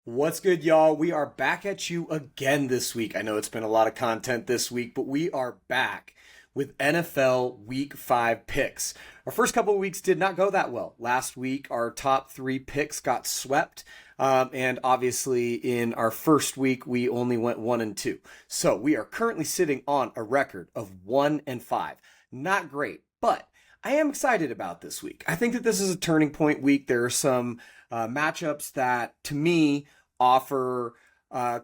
What's good, y'all? We are back at you again this week. I know it's been a lot of content this week, but we are back with NFL Week 5 picks. Our first couple of weeks did not go that well. Last week, our top three picks got swept. And obviously, in our first week, we only went 1-2. So we are currently sitting on a record of 1-5. Not great, but I am excited about this week. I think that this is a turning point week. There are some matchups that, to me, offer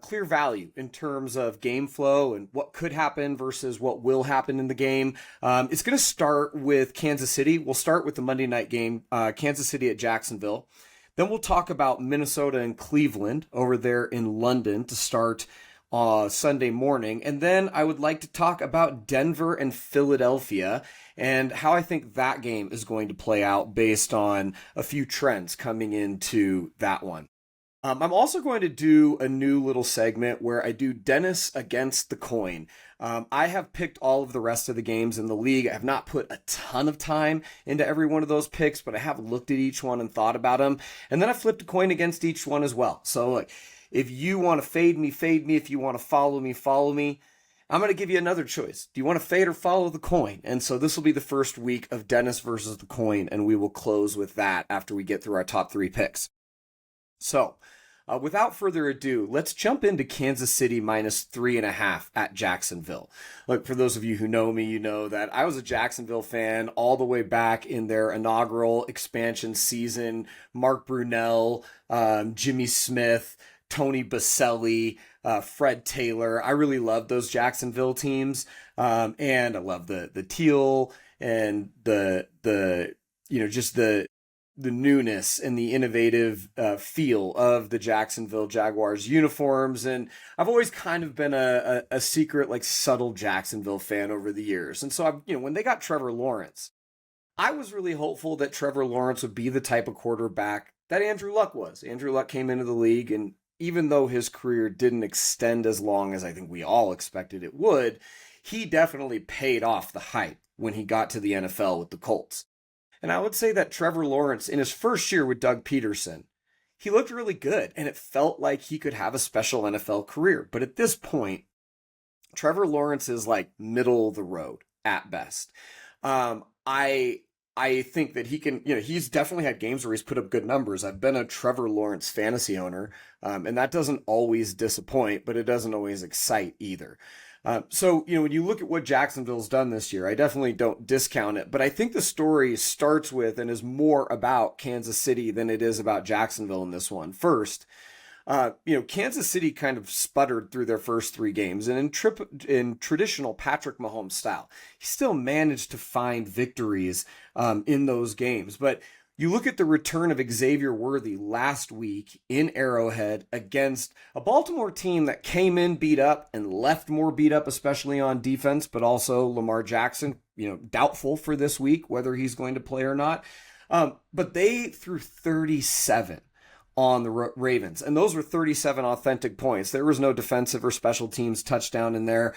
clear value in terms of game flow and what could happen versus what will happen in the game. It's going to start with Kansas City. We'll start with the Monday night game, Kansas City at Jacksonville. Then we'll talk about Minnesota and Cleveland over there in London to start Sunday morning. And then I would like to talk about Denver and Philadelphia and how I think that game is going to play out based on a few trends coming into that one. I'm also going to do a new little segment where I do Dennis against the coin. I have picked all of the rest of the games in the league. I have not put a ton of time into every one of those picks, but I have looked at each one and thought about them. And then I flipped a coin against each one as well. So like, if you want to fade me, fade me. If you want to follow me, follow me. I'm going to give you another choice. Do you want to fade or follow the coin? And so this will be the first week of Dennis versus the coin, and we will close with that after we get through our top three picks. So, without further ado, let's jump into Kansas City -3.5 at Jacksonville. Look, for those of you who know me, you know that I was a Jacksonville fan all the way back in their inaugural expansion season. Mark Brunell, Jimmy Smith, Tony Baselli, Fred Taylor. I really love those Jacksonville teams, and I love the teal and just the newness and the innovative feel of the Jacksonville Jaguars uniforms. And I've always kind of been a secret, like subtle Jacksonville fan over the years. And so when they got Trevor Lawrence, I was really hopeful that Trevor Lawrence would be the type of quarterback that Andrew Luck was. Andrew Luck came into the league, and even though his career didn't extend as long as I think we all expected it would, he definitely paid off the hype when he got to the NFL with the Colts. And I would say that Trevor Lawrence, in his first year with Doug Peterson, he looked really good, and it felt like he could have a special NFL career. But at this point, Trevor Lawrence is like middle of the road at best. I think that he can, he's definitely had games where he's put up good numbers. I've been a Trevor Lawrence fantasy owner, and that doesn't always disappoint, but it doesn't always excite either. So, when you look at what Jacksonville's done this year, I definitely don't discount it, but I think the story starts with and is more about Kansas City than it is about Jacksonville in this one. First, Kansas City kind of sputtered through their first three games, and in traditional Patrick Mahomes style, he still managed to find victories in those games. But you look at the return of Xavier Worthy last week in Arrowhead against a Baltimore team that came in beat up and left more beat up, especially on defense, but also Lamar Jackson, doubtful for this week whether he's going to play or not. But they threw 37 on the Ravens, and those were 37 authentic points. There was no defensive or special teams touchdown in there.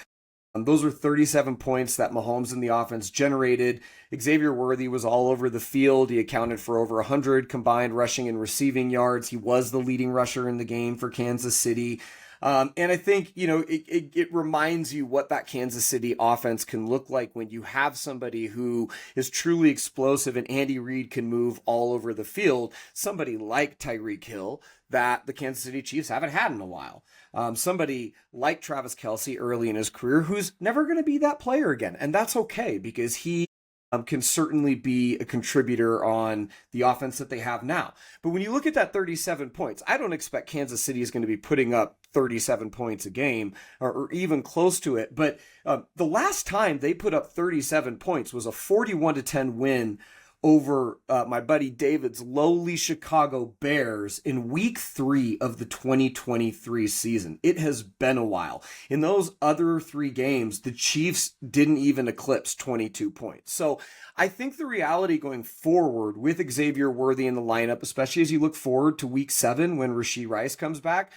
Those were 37 points that Mahomes and the offense generated. Xavier Worthy was all over the field. He accounted for over 100 combined rushing and receiving yards. He was the leading rusher in the game for Kansas City. And I think, it reminds you what that Kansas City offense can look like when you have somebody who is truly explosive and Andy Reid can move all over the field. Somebody like Tyreek Hill that the Kansas City Chiefs haven't had in a while. Somebody like Travis Kelce early in his career who's never going to be that player again. And that's okay because he can certainly be a contributor on the offense that they have now. But when you look at that 37 points, I don't expect Kansas City is going to be putting up 37 points a game or even close to it. But the last time they put up 37 points was a 41-10 win over my buddy David's lowly Chicago Bears in week 3 of the 2023 season. It has been a while. In those other 3 games, the Chiefs didn't even eclipse 22 points. So I think the reality going forward with Xavier Worthy in the lineup, especially as you look forward to week 7 when Rashee Rice comes back,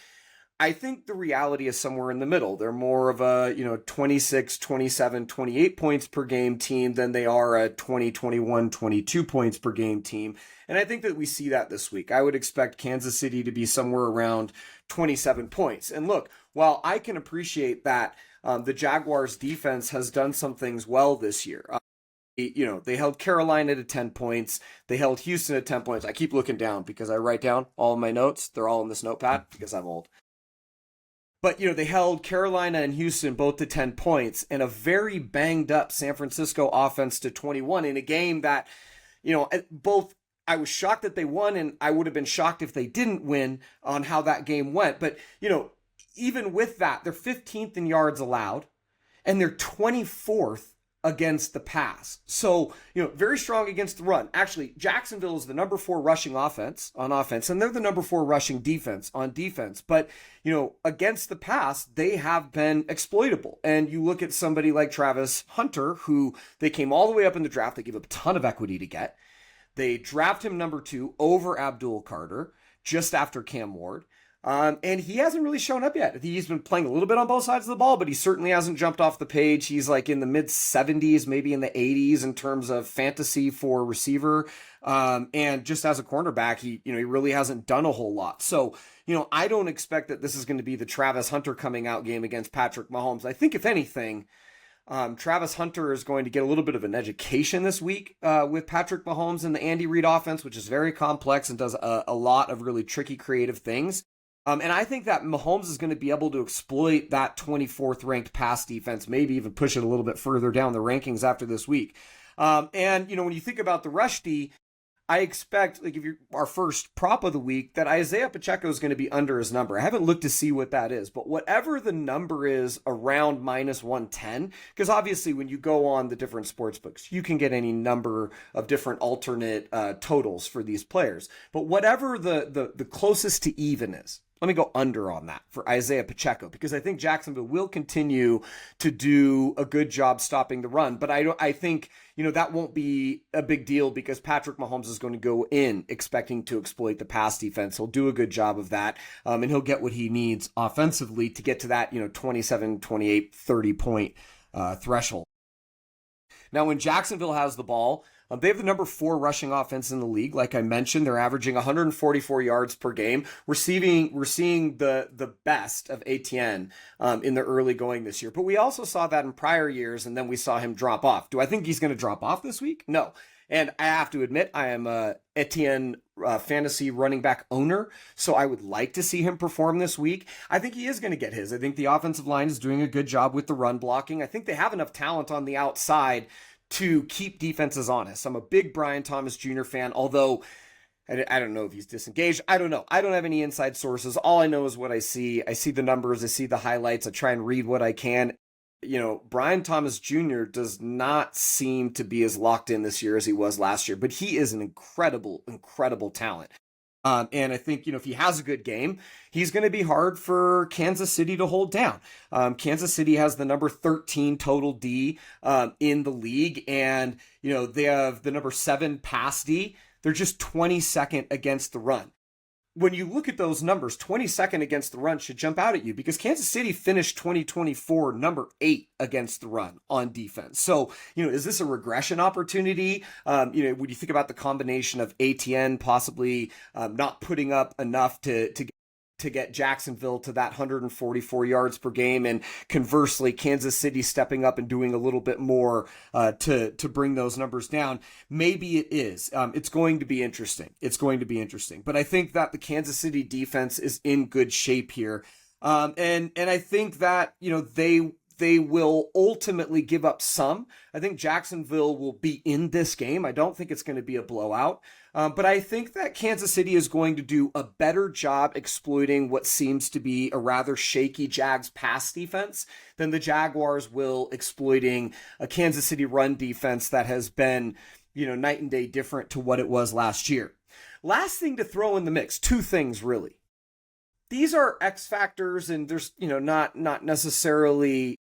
I think the reality is somewhere in the middle. They're more of a, 26, 27, 28 points per game team than they are a 20, 21, 22 points per game team. And I think that we see that this week. I would expect Kansas City to be somewhere around 27 points. And look, while I can appreciate that the Jaguars defense has done some things well this year. They held Carolina to 10 points. They held Houston at 10 points. I keep looking down because I write down all of my notes. They're all in this notepad because I'm old. But, they held Carolina and Houston both to 10 points and a very banged up San Francisco offense to 21 in a game that, both I was shocked that they won and I would have been shocked if they didn't win on how that game went. But, even with that, they're 15th in yards allowed and they're 24th against the pass. So, very strong against the run. Actually, Jacksonville is the number 4 rushing offense on offense, and they're the number 4 rushing defense on defense. But, against the pass, they have been exploitable. And you look at somebody like Travis Hunter, who they came all the way up in the draft. They gave up a ton of equity to get. They draft him number 2 over Abdul Carter, just after Cam Ward. And he hasn't really shown up yet. He's been playing a little bit on both sides of the ball, but he certainly hasn't jumped off the page. He's like in the mid 70s, maybe in the 80s in terms of fantasy for receiver. And just as a cornerback, he really hasn't done a whole lot. So, I don't expect that this is going to be the Travis Hunter coming out game against Patrick Mahomes. I think if anything, Travis Hunter is going to get a little bit of an education this week with Patrick Mahomes and the Andy Reid offense, which is very complex and does a lot of really tricky, creative things. And I think that Mahomes is going to be able to exploit that 24th ranked pass defense, maybe even push it a little bit further down the rankings after this week. And when you think about the rush D, I expect, like if you're our first prop of the week, that Isaiah Pacheco is going to be under his number. I haven't looked to see what that is, but whatever the number is around minus 110, because obviously when you go on the different sports books, you can get any number of different alternate totals for these players. But whatever the closest to even is, let me go under on that for Isaiah Pacheco, because I think Jacksonville will continue to do a good job stopping the run. But I think, that won't be a big deal because Patrick Mahomes is going to go in expecting to exploit the pass defense. He'll do a good job of that. And he'll get what he needs offensively to get to that, 27, 28, 30 point threshold. Now, when Jacksonville has the ball, they have the number 4 rushing offense in the league. Like I mentioned, they're averaging 144 yards per game. We're seeing the best of ATN in the early going this year. But we also saw that in prior years, and then we saw him drop off. Do I think he's going to drop off this week? No. And I have to admit, I am a Etienne fantasy running back owner, so I would like to see him perform this week. I think he is going to get his. I think the offensive line is doing a good job with the run blocking. I think they have enough talent on the outside to keep defenses honest. I'm a big Brian Thomas Jr. fan, although I don't know if he's disengaged. I don't know. I don't have any inside sources. All I know is what I see. I see the numbers. I see the highlights. I try and read what I can. Brian Thomas Jr. does not seem to be as locked in this year as he was last year, but he is an incredible, incredible talent. And I think, if he has a good game, he's going to be hard for Kansas City to hold down. Kansas City has the number 13 total D in the league, and, they have the number 7 pass D. They're just 22nd against the run. When you look at those numbers, 22nd against the run should jump out at you because Kansas City finished 2024 number 8 against the run on defense. So, is this a regression opportunity? When you think about the combination of ATN possibly not putting up enough to get Jacksonville to that 144 yards per game, and conversely, Kansas City stepping up and doing a little bit more to bring those numbers down. Maybe it is. It's going to be interesting. But I think that the Kansas City defense is in good shape here. And I think that, they will ultimately give up some. I think Jacksonville will be in this game. I don't think it's going to be a blowout. But I think that Kansas City is going to do a better job exploiting what seems to be a rather shaky Jags pass defense than the Jaguars will exploiting a Kansas City run defense that has been, night and day different to what it was last year. Last thing to throw in the mix, 2 things really. These are X factors, and there's, not necessarily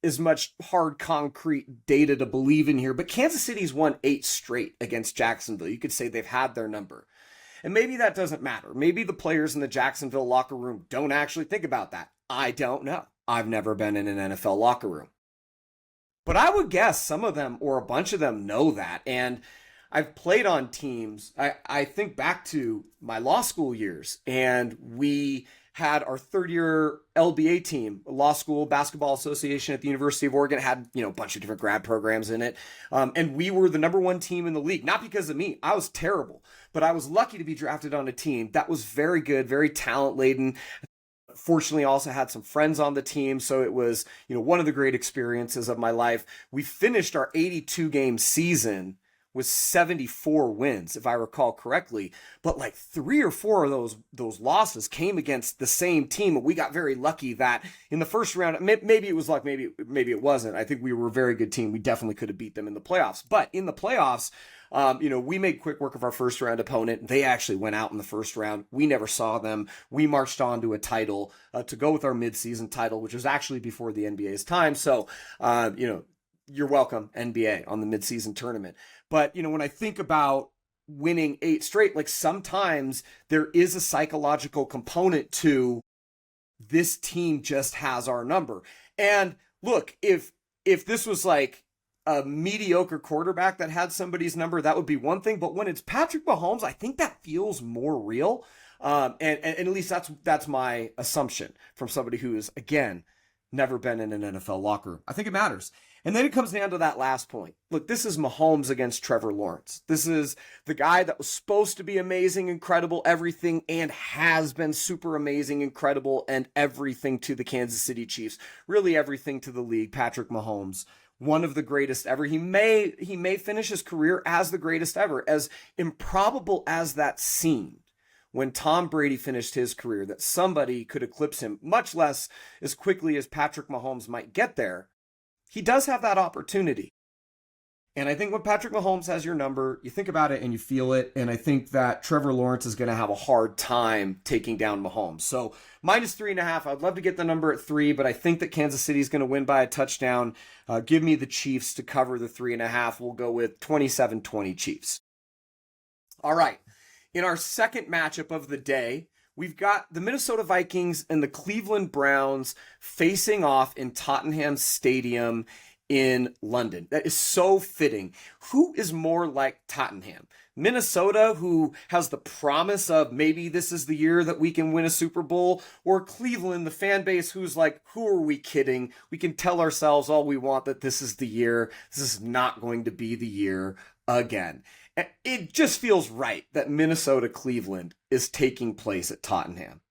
as much hard concrete data to believe in here, but Kansas City's won 8 straight against Jacksonville. You could say they've had their number. And maybe that doesn't matter. Maybe the players in the Jacksonville locker room don't actually think about that. I don't know. I've never been in an NFL locker room. But I would guess some of them or a bunch of them know that. And I've played on teams. I think back to my law school years, and we had our third year LBA team, Law School Basketball Association at the University of Oregon. It had, a bunch of different grad programs in it. And we were the number one team in the league, not because of me. I was terrible, but I was lucky to be drafted on a team that was very good, very talent laden. Fortunately, I also had some friends on the team, so it was, one of the great experiences of my life. We finished our 82 game season with 74 wins, if I recall correctly. But like 3 or 4 of those losses came against the same team. And we got very lucky that in the first round, maybe it was luck, maybe it wasn't. I think we were a very good team. We definitely could have beat them in the playoffs. But in the playoffs, we made quick work of our first round opponent. They actually went out in the first round. We never saw them. We marched on to a title to go with our midseason title, which was actually before the NBA's time. So, you're welcome, NBA, on the midseason tournament. But, when I think about winning 8 straight, like sometimes there is a psychological component to this team just has our number. And look, if this was like a mediocre quarterback that had somebody's number, that would be one thing. But when it's Patrick Mahomes, I think that feels more real. And at least that's my assumption from somebody who is, again, never been in an NFL locker room. I think it matters. And then it comes down to that last point. Look, this is Mahomes against Trevor Lawrence. This is the guy that was supposed to be amazing, incredible, everything, and has been super amazing, incredible, and everything to the Kansas City Chiefs. Really everything to the league, Patrick Mahomes. One of the greatest ever. He may finish his career as the greatest ever. As improbable as that seemed when Tom Brady finished his career, that somebody could eclipse him, much less as quickly as Patrick Mahomes might get there, he does have that opportunity. And I think when Patrick Mahomes has your number, you think about it and you feel it. And I think that Trevor Lawrence is going to have a hard time taking down Mahomes. So -3.5. I'd love to get the number at 3, but I think that Kansas City is going to win by a touchdown. Give me the Chiefs to cover the 3.5. We'll go with 27-20 Chiefs. All right. In our second matchup of the day, we've got the Minnesota Vikings and the Cleveland Browns facing off in Tottenham Stadium in London. That is so fitting. Who is more like Tottenham? Minnesota, who has the promise of maybe this is the year that we can win a Super Bowl, or Cleveland, the fan base who's like, who are we kidding? We can tell ourselves all we want that this is the year. This is not going to be the year again. It just feels right that Minnesota-Cleveland is taking place at Tottenham.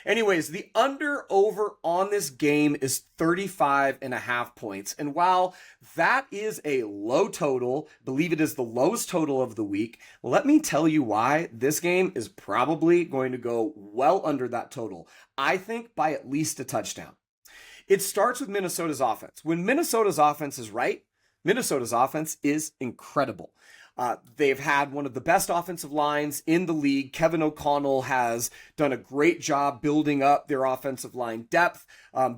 Anyways, the under-over on this game is 35.5 points. And while that is a low total, I believe it is the lowest total of the week, let me tell you why this game is probably going to go well under that total. I think by at least a touchdown. It starts with Minnesota's offense. When Minnesota's offense is right, Minnesota's offense is incredible. They've had one of the best offensive lines in the league. Kevin O'Connell has done a great job building up their offensive line depth.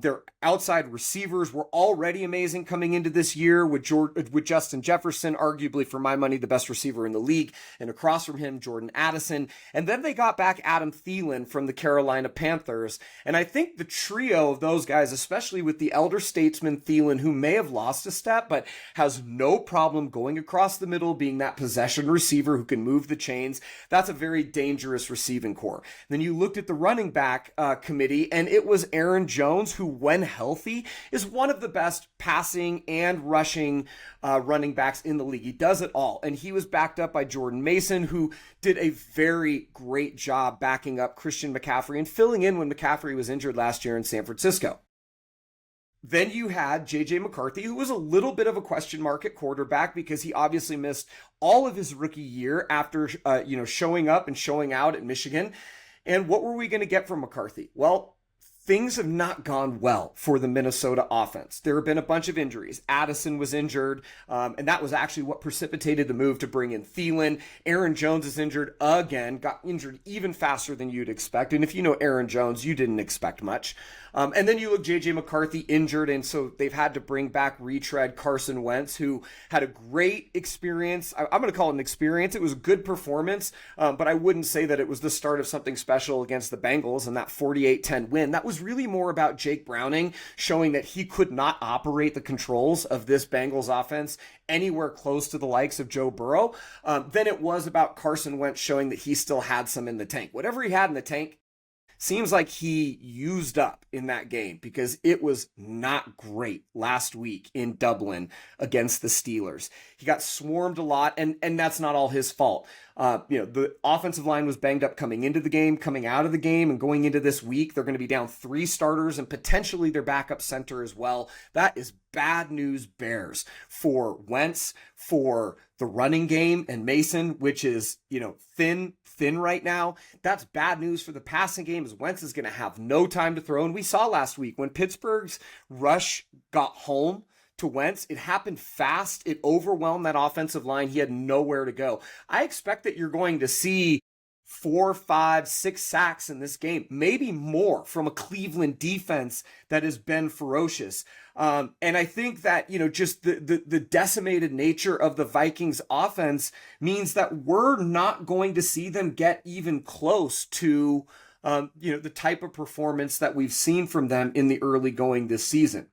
Their outside receivers were already amazing coming into this year with Justin Jefferson, arguably for my money, the best receiver in the league. And across from him, Jordan Addison. And then they got back Adam Thielen from the Carolina Panthers. And I think the trio of those guys, especially with the elder statesman Thielen, who may have lost a step, but has no problem going across the middle, being that possession receiver who can move the chains. That's a very dangerous receiving core. Then you looked at the running back committee, and it was Aaron Jones, who, when healthy, is one of the best passing and rushing running backs in the league. He does it all. And he was backed up by Jordan Mason, who did a very great job backing up Christian McCaffrey and filling in when McCaffrey was injured last year in San Francisco. Then you had J.J. McCarthy, who was a little bit of a question mark at quarterback because he obviously missed all of his rookie year after, showing up and showing out at Michigan. And what were we going to get from McCarthy? Well, things have not gone well for the Minnesota offense. There have been a bunch of injuries. Addison was injured, and that was actually what precipitated the move to bring in Thielen. Aaron Jones is injured again, got injured even faster than you'd expect. And if you know Aaron Jones, you didn't expect much. And then you look J.J. McCarthy injured, and so they've had to bring back retread Carson Wentz, who had a great experience. I'm going to call it an experience. It was a good performance, but I wouldn't say that it was the start of something special against the Bengals and that 48-10 win. That was really more about Jake Browning showing that he could not operate the controls of this Bengals offense anywhere close to the likes of Joe Burrow than it was about Carson Wentz showing that he still had some in the tank. Whatever he had in the tank, seems like he used up in that game because it was not great last week in Dublin against the Steelers. He got swarmed a lot, and that's not all his fault. The offensive line was banged up coming into the game, coming out of the game, and going into this week. They're going to be down 3 starters and potentially their backup center as well. That is bad news bears for Wentz, for the running game and Mason, which is, thin right now. That's bad news for the passing game, as Wentz is going to have no time to throw. And we saw last week when Pittsburgh's rush got home to Wentz, it happened fast. It overwhelmed that offensive line. He had nowhere to go. I expect that you're going to see 4, 5, 6 sacks in this game, maybe more from a Cleveland defense that has been ferocious. And I think that, just the decimated nature of the Vikings offense means that we're not going to see them get even close to, the type of performance that we've seen from them in the early going this season.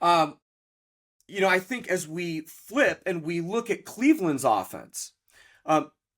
I think as we flip and we look at Cleveland's offense,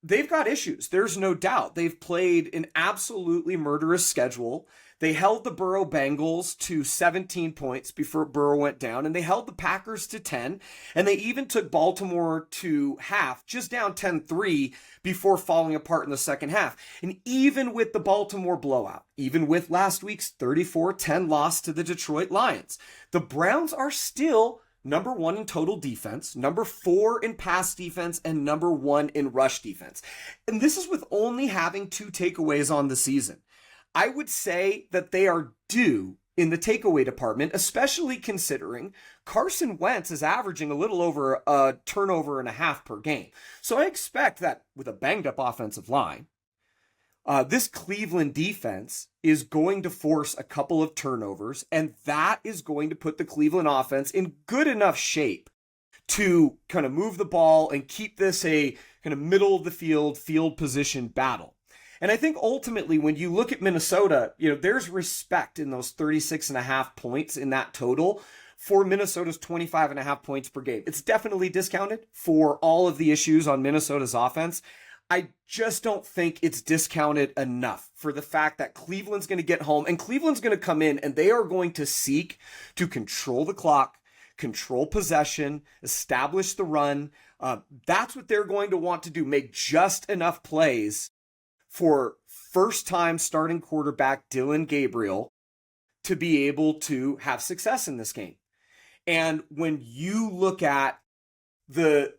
they've got issues. There's no doubt. They've played an absolutely murderous schedule. They held the Burrow Bengals to 17 points before Burrow went down, and they held the Packers to 10, and they even took Baltimore to half, just down 10-3 before falling apart in the second half. And even with the Baltimore blowout, even with last week's 34-10 loss to the Detroit Lions, the Browns are still number 1 in total defense, number 4 in pass defense, and number 1 in rush defense. And this is with only having 2 takeaways on the season. I would say that they are due in the takeaway department, especially considering Carson Wentz is averaging a little over a turnover and a half per game. So I expect that with a banged up offensive line, this Cleveland defense is going to force a couple of turnovers, and that is going to put the Cleveland offense in good enough shape to kind of move the ball and keep this a kind of middle of the field position battle. And I think ultimately when you look at Minnesota, there's respect in those 36.5 points in that total for Minnesota's 25.5 points per game. It's definitely discounted for all of the issues on Minnesota's offense. I just don't think it's discounted enough for the fact that Cleveland's going to get home and Cleveland's going to come in and they are going to seek to control the clock, control possession, establish the run. That's what they're going to want to do, make just enough plays for first-time starting quarterback Dylan Gabriel to be able to have success in this game. And when you look at the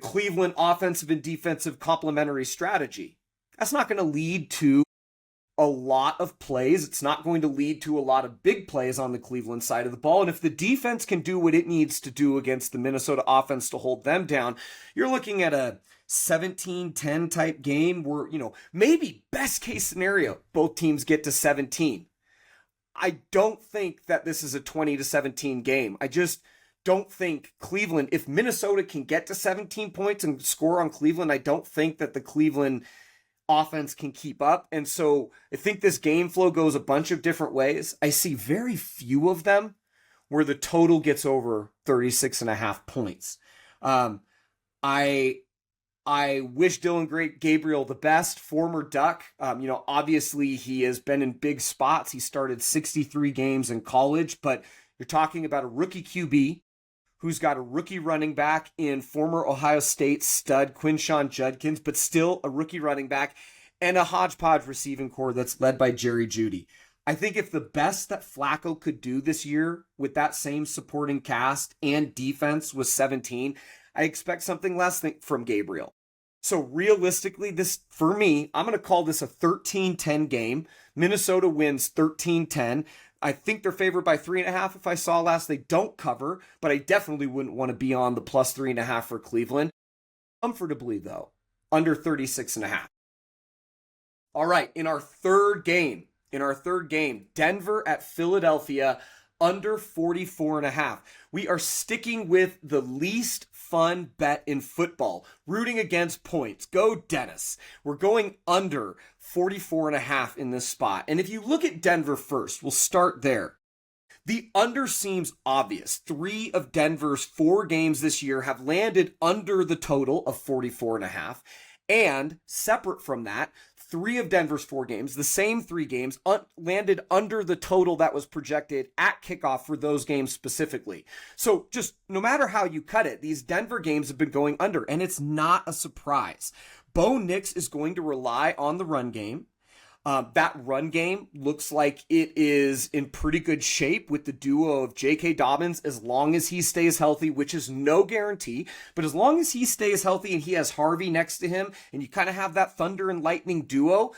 Cleveland offensive and defensive complementary strategy, that's not going to lead to a lot of plays. It's not going to lead to a lot of big plays on the Cleveland side of the ball. And if the defense can do what it needs to do against the Minnesota offense to hold them down, you're looking at a 17-10 type game where, maybe best case scenario, both teams get to 17. I don't think that this is a 20-17 game. I just don't think Cleveland, if Minnesota can get to 17 points and score on Cleveland, I don't think that the Cleveland offense can keep up. And so I think this game flow goes a bunch of different ways. I see very few of them where the total gets over 36.5 points. I wish Dylan Gabriel the best, former Duck. Obviously he has been in big spots. He started 63 games in college, but you're talking about a rookie QB who's got a rookie running back in former Ohio State stud Quinshon Judkins, but still a rookie running back, and a hodgepodge receiving core that's led by Jerry Jeudy. I think if the best that Flacco could do this year with that same supporting cast and defense was 17, I expect something less from Gabriel. So realistically, this, for me, I'm going to call this a 13-10 game. Minnesota wins 13-10. I think they're favored by 3.5. If I saw last, they don't cover, but I definitely wouldn't want to be on the plus 3.5 for Cleveland. Comfortably, though, under 36.5. All right, in our third game, Denver at Philadelphia, under 44.5. We are sticking with the least fun bet in football, rooting against points. Go Dennis. We're going under 44.5 in this spot. And if you look at Denver first, we'll start there. The under seems obvious. 3 of Denver's 4 games this year have landed under the total of 44.5. And separate from that, 3 of Denver's 4 games, the same 3 games, landed under the total that was projected at kickoff for those games specifically. So just no matter how you cut it, these Denver games have been going under, and it's not a surprise. Bo Nix is going to rely on the run game. That run game looks like it is in pretty good shape with the duo of J.K. Dobbins as long as he stays healthy, which is no guarantee. But as long as he stays healthy and he has Harvey next to him and you kind of have that thunder and lightning duo,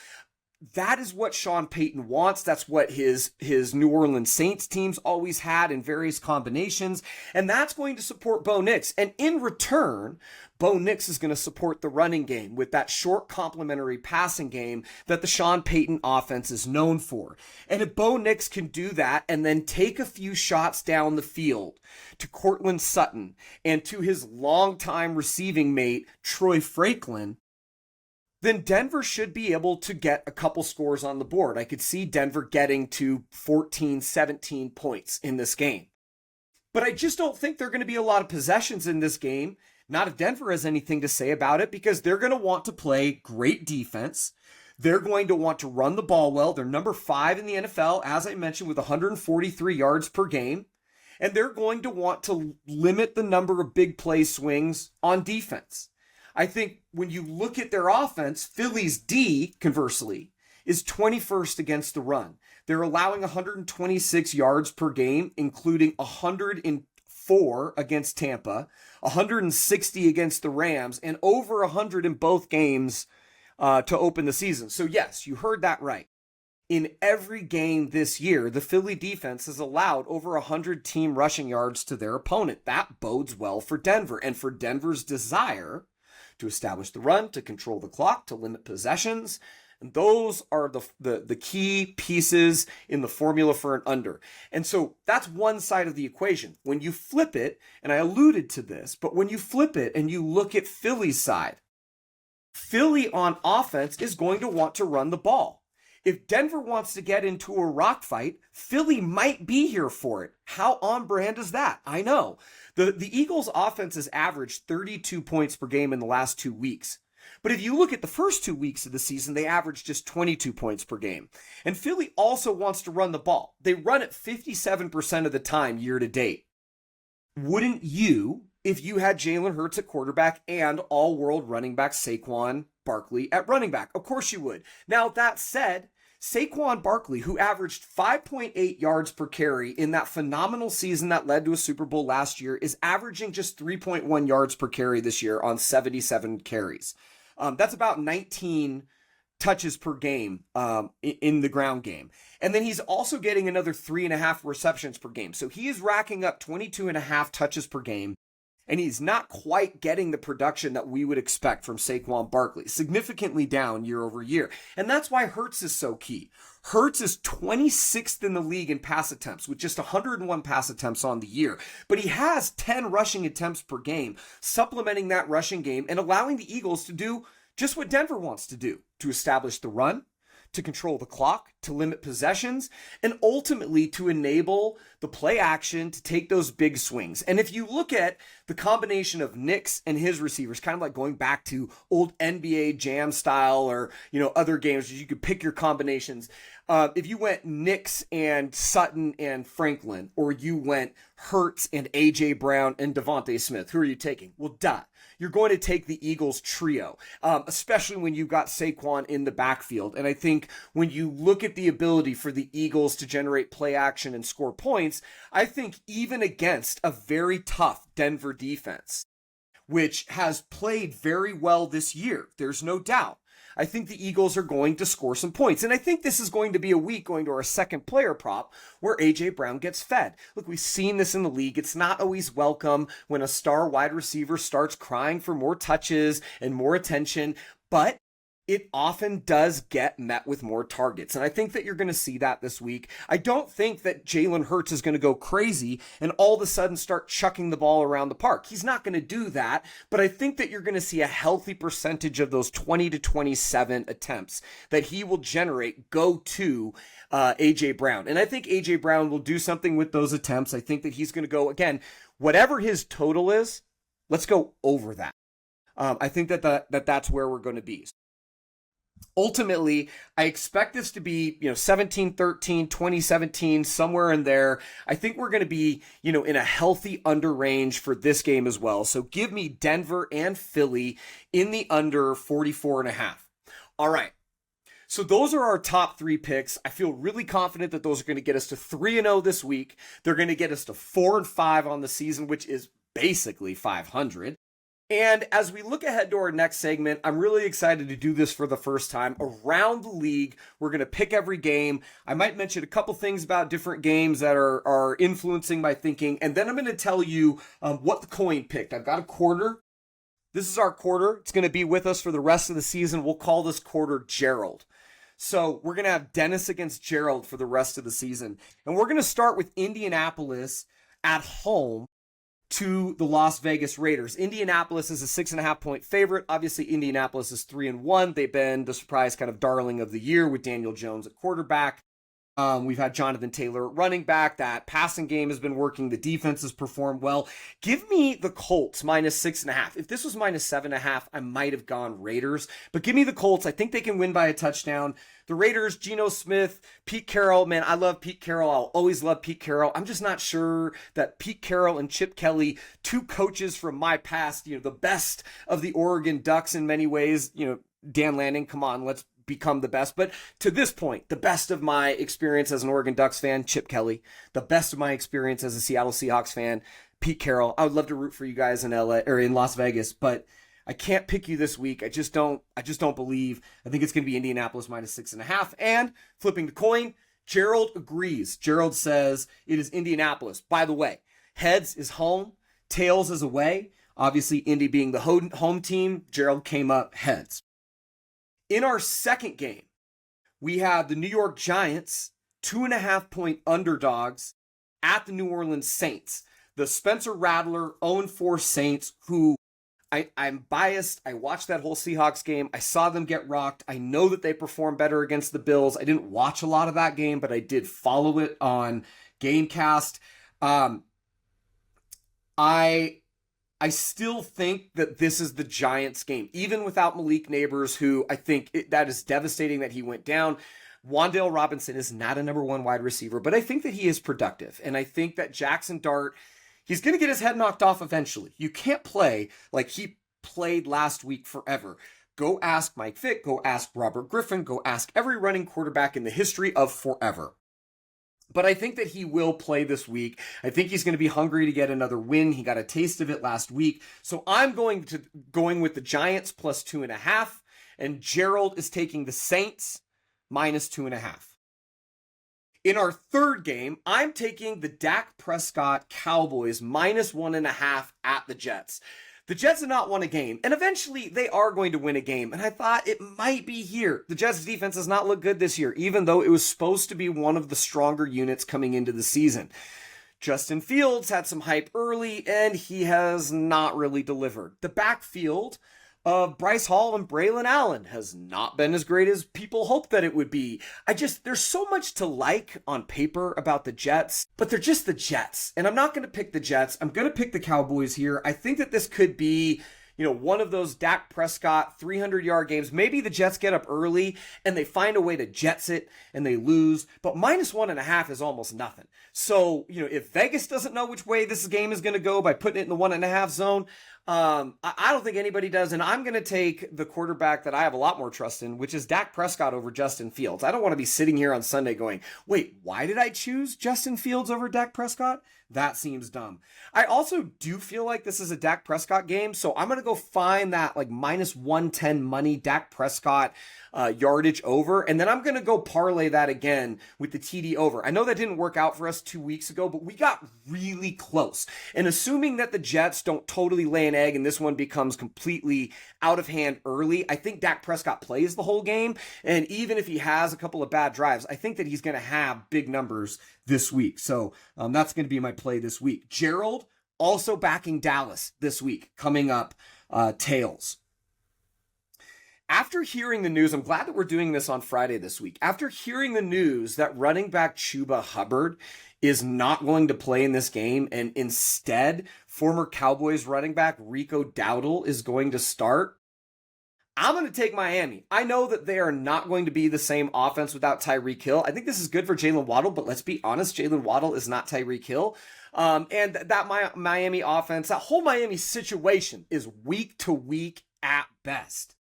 that is what Sean Payton wants. That's what his New Orleans Saints teams always had in various combinations. And that's going to support Bo Nix. And in return, Bo Nix is going to support the running game with that short complementary passing game that the Sean Payton offense is known for. And if Bo Nix can do that and then take a few shots down the field to Cortland Sutton and to his longtime receiving mate, Troy Franklin, then Denver should be able to get a couple scores on the board. I could see Denver getting to 14, 17 points in this game. But I just don't think there are going to be a lot of possessions in this game. Not if Denver has anything to say about it, because they're going to want to play great defense. They're going to want to run the ball well. They're number 5 in the NFL, as I mentioned, with 143 yards per game. And they're going to want to limit the number of big play swings on defense. I think when you look at their offense, Philly's D, conversely, is 21st against the run. They're allowing 126 yards per game, including 104 against Tampa, 160 against the Rams, and over 100 in both games to open the season. So yes, you heard that right. In every game this year, the Philly defense has allowed over 100 team rushing yards to their opponent. That bodes well for Denver, and for Denver's desire to establish the run, to control the clock, to limit possessions. And those are the key pieces in the formula for an under. And so that's one side of the equation. When you flip it, and I alluded to this, but when you flip it and you look at Philly's side, Philly on offense is going to want to run the ball. If Denver wants to get into a rock fight, Philly might be here for it. How on brand is that? I know. The Eagles' offense has averaged 32 points per game in the last 2 weeks. But if you look at the first 2 weeks of the season, they averaged just 22 points per game. And Philly also wants to run the ball. They run it 57% of the time year to date. Wouldn't you, if you had Jalen Hurts at quarterback and all-world running back Saquon Barkley at running back? Of course you would. Now, that said, Saquon Barkley, who averaged 5.8 yards per carry in that phenomenal season that led to a Super Bowl last year, is averaging just 3.1 yards per carry this year on 77 carries. That's about 19 touches per game in the ground game. And then he's also getting another 3.5 receptions per game. So he is racking up 22.5 touches per game. And he's not quite getting the production that we would expect from Saquon Barkley, significantly down year over year. And that's why Hurts is so key. Hurts is 26th in the league in pass attempts with just 101 pass attempts on the year. But he has 10 rushing attempts per game, supplementing that rushing game and allowing the Eagles to do just what Denver wants to do, to establish the run, to control the clock, to limit possessions, and ultimately to enable the play action to take those big swings. And if you look at the combination of Nix and his receivers, kind of like going back to old NBA Jam style or, other games, you could pick your combinations. If you went Nix and Sutton and Franklin, or you went Hurts and A.J. Brown and Devontae Smith, who are you taking? Well, you're going to take the Eagles trio, especially when you've got Saquon in the backfield. And I think when you look at the ability for the Eagles to generate play action and score points, I think even against a very tough Denver defense, which has played very well this year. There's no doubt. I think the Eagles are going to score some points. And I think this is going to be a week, going to our second player prop, where A.J. Brown gets fed. Look, we've seen this in the league. It's not always welcome when a star wide receiver starts crying for more touches and more attention, but it often does get met with more targets. And I think that you're going to see that this week. I don't think that Jalen Hurts is going to go crazy and all of a sudden start chucking the ball around the park. He's not going to do that, but I think that you're going to see a healthy percentage of those 20 to 27 attempts that he will generate go to A.J. Brown. And I think A.J. Brown will do something with those attempts. I think that he's going to go, again, whatever his total is, let's go over that. I think that's where we're going to be. Ultimately, I expect this to be, 17-13, 20-17, somewhere in there. I think we're going to be, in a healthy under range for this game as well. So give me Denver and Philly in the under 44.5. All right. So those are our top 3 picks. I feel really confident that those are going to get us to 3-0 this week. They're going to get us to 4-5 on the season, which is basically 500. And as we look ahead to our next segment, I'm really excited to do this for the first time. Around the league, we're going to pick every game. I might mention a couple things about different games that are influencing my thinking. And then I'm going to tell you what the coin picked. I've got a quarter. This is our quarter. It's going to be with us for the rest of the season. We'll call this quarter Gerald. So we're going to have Dennis against Gerald for the rest of the season. And we're going to start with Indianapolis at home to the Las Vegas Raiders. Indianapolis is a 6.5 point favorite. Obviously, Indianapolis is 3-1. They've been the surprise kind of darling of the year with Daniel Jones at quarterback. We've had Jonathan Taylor at running back. That passing game has been working. The defense has performed well. Give me the Colts minus 6.5. If this was minus 7.5, I might have gone Raiders. But give me the Colts. I think they can win by a touchdown. The Raiders, Geno Smith, Pete Carroll. Man, I love Pete Carroll. I'll always love Pete Carroll. I'm just not sure that Pete Carroll and Chip Kelly, 2 coaches from my past, the best of the Oregon Ducks in many ways. Dan Lanning, come on, let's become the best. But to this point, the best of my experience as an Oregon Ducks fan, Chip Kelly. The best of my experience as a Seattle Seahawks fan, Pete Carroll. I would love to root for you guys in LA or in Las Vegas, but I can't pick you this week. I just don't believe. I think it's going to be Indianapolis minus 6.5. And flipping the coin, Gerald agrees. Gerald says it is Indianapolis. By the way, heads is home, tails is away. Obviously, Indy being the home team, Gerald came up heads. In our second game, we have the New York Giants, 2.5 point underdogs at the New Orleans Saints. The Spencer Rattler 0-4 Saints, who I'm biased. I watched that whole Seahawks game. I saw them get rocked. I know that they performed better against the Bills. I didn't watch a lot of that game, but I did follow it on Gamecast. I still think that this is the Giants game, even without Malik Neighbors, who I think that is devastating that he went down. Wan'Dale Robinson is not a number 1 wide receiver, but I think that he is productive. And I think that Jackson Dart, he's going to get his head knocked off eventually. You can't play like he played last week forever. Go ask Mike Vick, go ask Robert Griffin, go ask every running quarterback in the history of forever. But I think that he will play this week. I think he's going to be hungry to get another win. He got a taste of it last week. So I'm going with the Giants plus 2.5. And Gerald is taking the Saints minus 2.5. In our third game, I'm taking the Dak Prescott Cowboys minus 1.5 at the Jets. The Jets have not won a game, and eventually they are going to win a game, and I thought it might be here. The Jets' defense has not looked good this year, even though it was supposed to be one of the stronger units coming into the season. Justin Fields had some hype early, and he has not really delivered. The backfield of Bryce Hall and Braylon Allen has not been as great as people hoped that it would be. There's so much to like on paper about the Jets, but they're just the Jets. And I'm not going to pick the Jets. I'm going to pick the Cowboys here. I think that this could be, one of those Dak Prescott 300-yard games. Maybe the Jets get up early and they find a way to Jets it and they lose, but minus 1.5 is almost nothing. So, if Vegas doesn't know which way this game is going to go by putting it in the 1.5 zone, I don't think anybody does, and I'm going to take the quarterback that I have a lot more trust in, which is Dak Prescott over Justin Fields. I don't want to be sitting here on Sunday going, wait, why did I choose Justin Fields over Dak Prescott? That seems dumb. I also do feel like this is a Dak Prescott game, so I'm going to go find that like minus 110 money Dak Prescott yardage over, and then I'm going to go parlay that again with the TD over. I know that didn't work out for us 2 weeks ago, but we got really close. And assuming that the Jets don't totally lay an egg and this one becomes completely out of hand early, I think Dak Prescott plays the whole game. And even if he has a couple of bad drives, I think that he's going to have big numbers this week. So that's going to be my play this week. Gerald also backing Dallas this week, coming up tails. After hearing the news, I'm glad that we're doing this on Friday this week. After hearing the news that running back Chuba Hubbard is not going to play in this game, and instead former Cowboys running back Rico Dowdle is going to start, I'm going to take Miami. I know that they are not going to be the same offense without Tyreek Hill. I think this is good for Jalen Waddle, but let's be honest, Jalen Waddle is not Tyreek Hill. And that Miami offense, that whole Miami situation is week to week at best.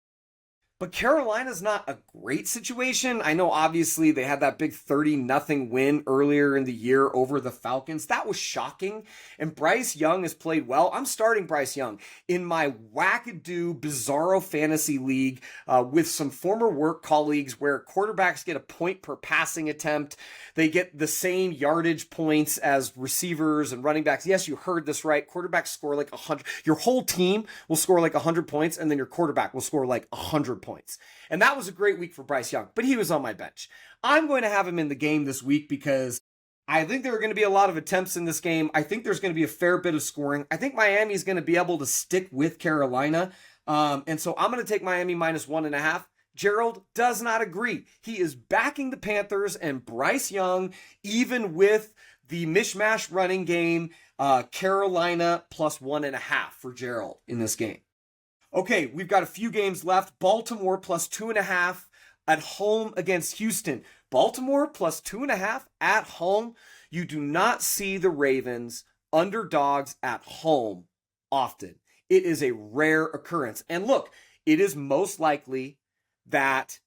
But Carolina's not a great situation. I know obviously they had that big 30-0 win earlier in the year over the Falcons. That was shocking. And Bryce Young has played well. I'm starting Bryce Young in my wackadoo, bizarro fantasy league with some former work colleagues where quarterbacks get a point per passing attempt. They get the same yardage points as receivers and running backs. Yes, you heard this right. Quarterbacks score like 100. Your whole team will score like 100 points, and then your quarterback will score like 100 points. And that was a great week for Bryce Young, but he was on my bench. I'm going to have him in the game this week because I think there are going to be a lot of attempts in this game. I think there's going to be a fair bit of scoring. I think Miami is going to be able to stick with Carolina. And so I'm going to take Miami minus 1.5. Gerald does not agree. He is backing the Panthers and Bryce Young, even with the mishmash running game, Carolina plus 1.5 for Gerald in this game. Okay, we've got a few games left. Baltimore plus 2.5 at home against Houston. Baltimore plus 2.5 at home. You do not see the Ravens underdogs at home often. It is a rare occurrence. And look, it is most likely that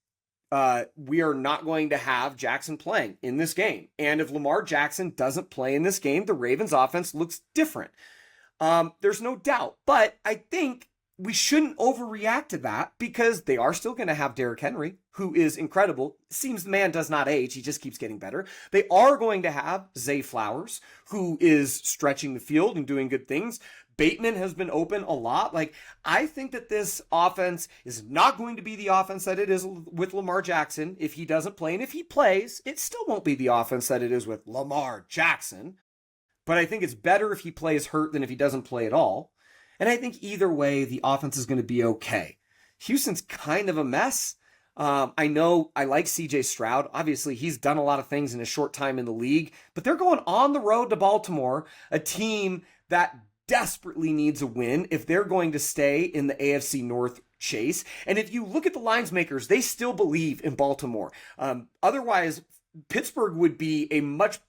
we are not going to have Jackson playing in this game. And if Lamar Jackson doesn't play in this game, the Ravens offense looks different. There's no doubt. But I think we shouldn't overreact to that because they are still going to have Derrick Henry, who is incredible. Seems the man does not age. He just keeps getting better. They are going to have Zay Flowers, who is stretching the field and doing good things. Bateman has been open a lot. Like, I think that this offense is not going to be the offense that it is with Lamar Jackson if he doesn't play. And if he plays, it still won't be the offense that it is with Lamar Jackson. But I think it's better if he plays hurt than if he doesn't play at all. And I think either way, the offense is going to be okay. Houston's kind of a mess. I know I like CJ Stroud. Obviously, he's done a lot of things in a short time in the league, but they're going on the road to Baltimore, a team that desperately needs a win if they're going to stay in the AFC North chase. And if you look at the lines makers, they still believe in Baltimore. Otherwise, Pittsburgh would be a much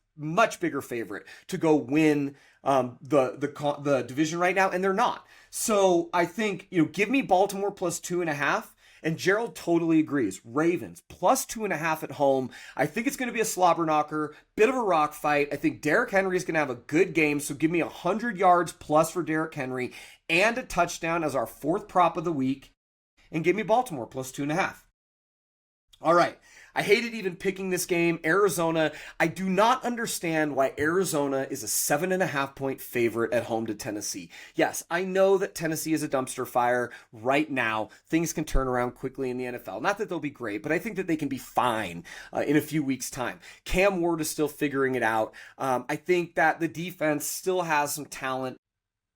bigger favorite to go win the division right now, and they're not. So I think, give me Baltimore plus 2.5, and Gerald totally agrees. Ravens plus 2.5 at home. I think it's going to be a slobber knocker, bit of a rock fight. I think Derrick Henry is going to have a good game, so give me 100 yards plus for Derrick Henry and a touchdown as our fourth prop of the week, and give me Baltimore plus 2.5. All right. I hated even picking this game. Arizona, I do not understand why Arizona is a 7.5 point favorite at home to Tennessee. Yes, I know that Tennessee is a dumpster fire right now. Things can turn around quickly in the NFL. Not that they'll be great, but I think that they can be fine in a few weeks' time. Cam Ward is still figuring it out. I think that the defense still has some talent.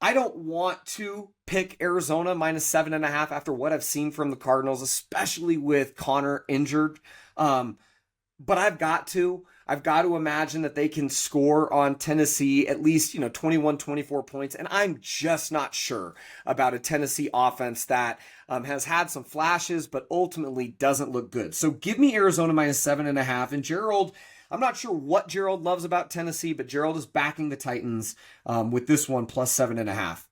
I don't want to pick Arizona minus 7.5 after what I've seen from the Cardinals, especially with Connor injured. But I've got to imagine that they can score on Tennessee at least, 21, 24 points. And I'm just not sure about a Tennessee offense that has had some flashes, but ultimately doesn't look good. So give me Arizona minus 7.5. And Gerald, I'm not sure what Gerald loves about Tennessee, but Gerald is backing the Titans with this one plus 7.5.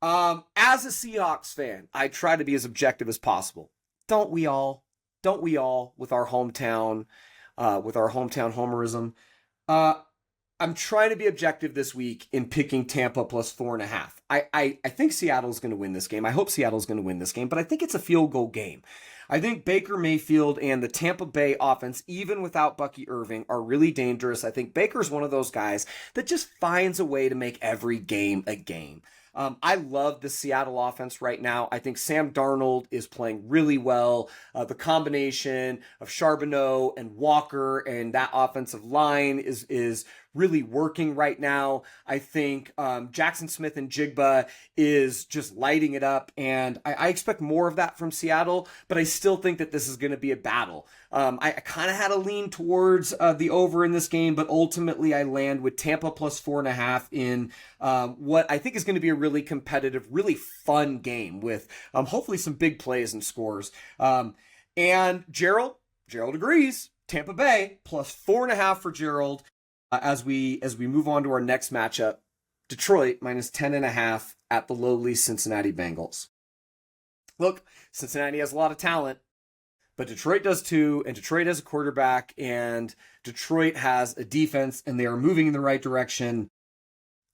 As a Seahawks fan, I try to be as objective as possible. Don't we all? Don't we all with our hometown homerism? Uh, I'm trying to be objective this week in picking Tampa plus 4.5. I think Seattle's going to win this game. I hope Seattle's going to win this game, but I think it's a field goal game. I think Baker Mayfield and the Tampa Bay offense, even without Bucky Irving, are really dangerous. I think Baker's one of those guys that just finds a way to make every game a game. I love the Seattle offense right now. I think Sam Darnold is playing really well. The combination of Charbonneau and Walker and that offensive line is really working right now. I think Jackson Smith and Jigba is just lighting it up, and I expect more of that from Seattle, but I still think that this is going to be a battle. I kind of had a lean towards the over in this game, but ultimately I land with Tampa plus 4.5 in what I think is going to be a really competitive, really fun game with hopefully some big plays and scores. And Gerald agrees. Tampa Bay plus 4.5 for Gerald. As we move on to our next matchup, Detroit minus 10.5 at the lowly Cincinnati Bengals. Look, Cincinnati has a lot of talent, but Detroit does too, and Detroit has a quarterback, and Detroit has a defense, and they are moving in the right direction.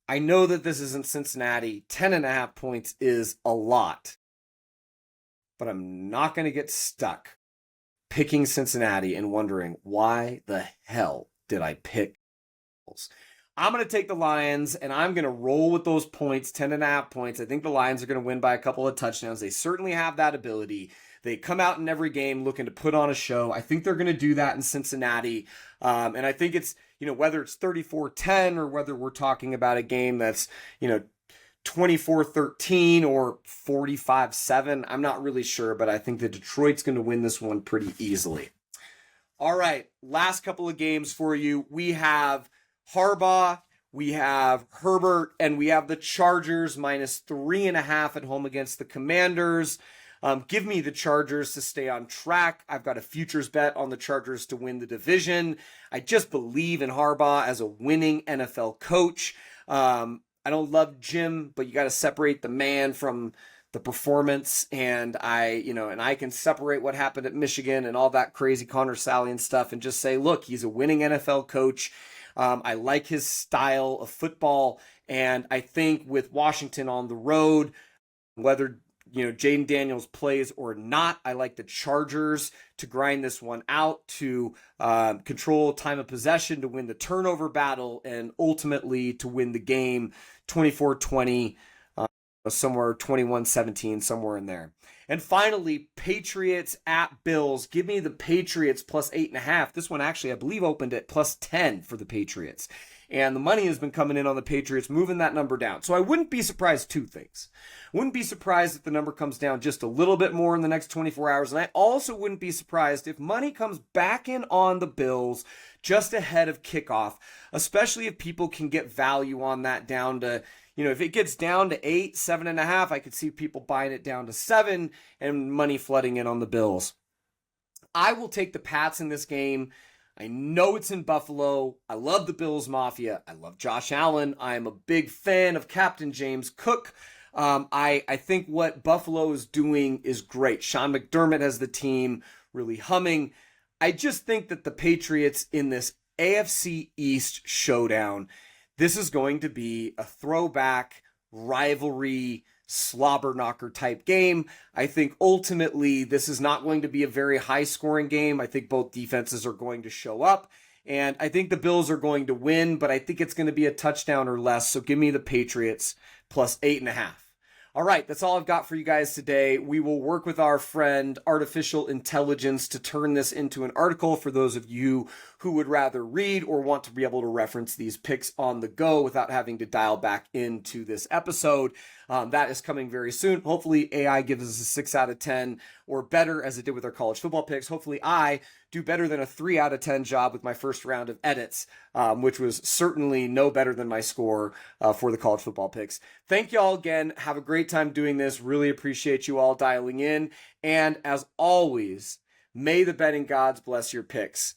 I know that this isn't Cincinnati. 10.5 points is a lot, but I'm not going to get stuck picking Cincinnati and wondering why the hell did I pick. I'm going to take the Lions, and I'm going to roll with those points, 10.5 points. I think the Lions are going to win by a couple of touchdowns. They certainly have that ability. They come out in every game looking to put on a show. I think they're going to do that in Cincinnati. And I think it's, whether it's 34-10 or whether we're talking about a game that's, 24-13 or 45-7. I'm not really sure, but I think that Detroit's going to win this one pretty easily. All right, last couple of games for you. We have Harbaugh, we have Herbert, and we have the Chargers minus 3.5 at home against the Commanders. Give me the Chargers to stay on track. I've got a futures bet on the Chargers to win the division. I just believe in Harbaugh as a winning NFL coach. I don't love Jim, but you got to separate the man from the performance, and I can separate what happened at Michigan and all that crazy Connor Salian stuff and just say, look, he's a winning NFL coach. I like his style of football, and I think with Washington on the road, whether Jaden Daniels plays or not, I like the Chargers to grind this one out, to control time of possession, to win the turnover battle, and ultimately to win the game 24-20, somewhere 21-17, somewhere in there. And finally, Patriots at Bills. Give me the Patriots plus 8.5. This one actually, I believe, opened at plus 10 for the Patriots. And the money has been coming in on the Patriots, moving that number down. So I wouldn't be surprised, two things. Wouldn't be surprised if the number comes down just a little bit more in the next 24 hours. And I also wouldn't be surprised if money comes back in on the Bills just ahead of kickoff, especially if people can get value on that down to, if it gets down to 8, 7.5, I could see people buying it down to 7 and money flooding in on the Bills. I will take the Pats in this game. I know it's in Buffalo. I love the Bills Mafia. I love Josh Allen. I am a big fan of Captain James Cook. I think what Buffalo is doing is great. Sean McDermott has the team really humming. I just think that the Patriots in this AFC East showdown, this is going to be a throwback rivalry slobber knocker type game. I think ultimately this is not going to be a very high scoring game. I think both defenses are going to show up, and I think the Bills are going to win, but I think it's going to be a touchdown or less. So give me the Patriots plus 8.5. All right, that's all I've got for you guys today. We will work with our friend Artificial Intelligence to turn this into an article for those of you who would rather read or want to be able to reference these picks on the go without having to dial back into this episode. That is coming very soon. Hopefully AI gives us a 6 out of 10 or better as it did with our college football picks. Hopefully I do better than a 3 out of 10 job with my first round of edits, which was certainly no better than my score for the college football picks. Thank you all again. Have a great time doing this. Really appreciate you all dialing in. And as always, may the betting gods bless your picks.